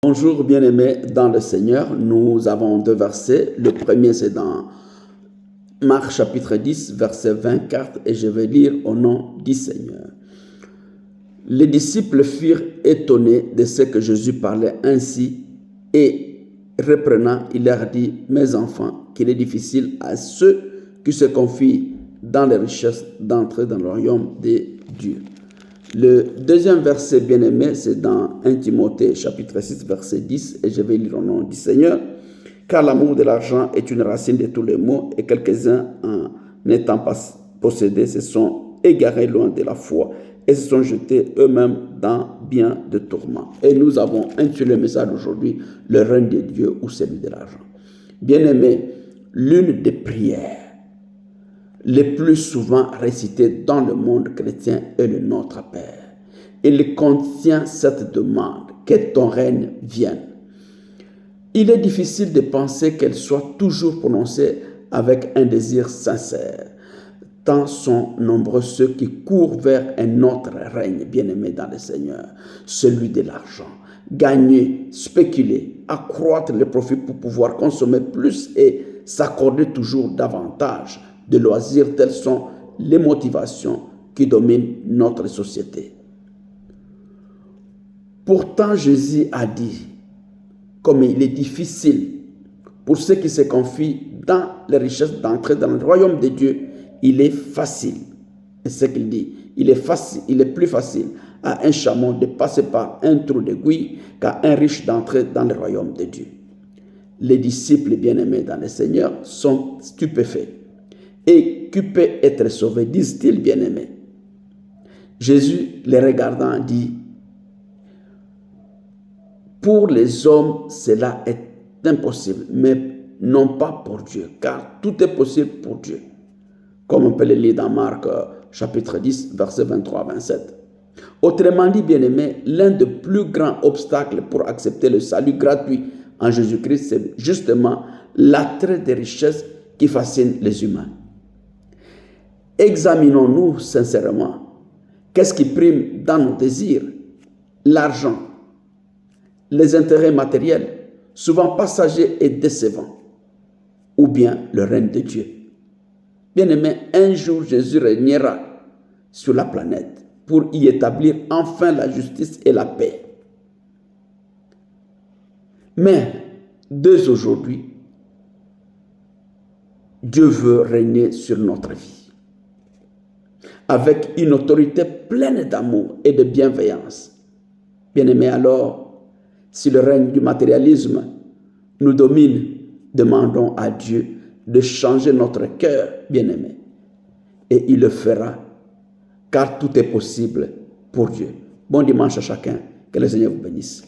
Bonjour bien-aimés dans le Seigneur, nous avons deux versets. Le premier c'est dans Marc chapitre 10 verset 24 et je vais lire au nom du Seigneur. Les disciples furent étonnés de ce que Jésus parlait ainsi et reprenant, il leur dit: mes enfants, qu'il est difficile à ceux qui se confient dans les richesses d'entrer dans le royaume de Dieu. Le deuxième verset bien-aimé, c'est dans 1 Timothée chapitre 6 verset 10 et je vais lire au nom du Seigneur. Car l'amour de l'argent est une racine de tous les maux et quelques-uns en n'étant pas possédés se sont égarés loin de la foi et se sont jetés eux-mêmes dans bien de tourments. Et nous avons intitulé le message d'aujourd'hui, le règne de Dieu ou celui de l'argent. Bien-aimé, l'une des prières les plus souvent récité dans le monde chrétien est le Notre Père. Il contient cette demande, que ton règne vienne. Il est difficile de penser qu'elle soit toujours prononcée avec un désir sincère, tant sont nombreux ceux qui courent vers un autre règne bien-aimé dans le Seigneur, celui de l'argent. Gagner, spéculer, accroître les profits pour pouvoir consommer plus et s'accorder toujours davantage de loisirs, telles sont les motivations qui dominent notre société. Pourtant, Jésus a dit, comme il est difficile pour ceux qui se confient dans les richesses d'entrer dans le royaume de Dieu, il est facile. Et c'est ce qu'il dit, il est plus facile à un chameau de passer par un trou d'aiguille qu'à un riche d'entrer dans le royaume de Dieu. Les disciples bien-aimés dans le Seigneur sont stupéfaits. Et qui peut être sauvé, disent-ils bien-aimés. Jésus, les regardant, dit: pour les hommes, cela est impossible, mais non pas pour Dieu, car tout est possible pour Dieu. Comme on peut le lire dans Marc chapitre 10, versets 23 à 27. Autrement dit, bien-aimés, l'un des plus grands obstacles pour accepter le salut gratuit en Jésus-Christ, c'est justement l'attrait des richesses qui fascinent les humains. Examinons-nous sincèrement. Qu'est-ce qui prime dans nos désirs? L'argent, les intérêts matériels, souvent passagers et décevants, ou bien le règne de Dieu. Bien-aimé, un jour Jésus régnera sur la planète pour y établir enfin la justice et la paix. Mais dès aujourd'hui, Dieu veut régner sur notre vie avec une autorité pleine d'amour et de bienveillance. Bien-aimés, alors, si le règne du matérialisme nous domine, demandons à Dieu de changer notre cœur, bien-aimés. Et il le fera, car tout est possible pour Dieu. Bon dimanche à chacun. Que le Seigneur vous bénisse.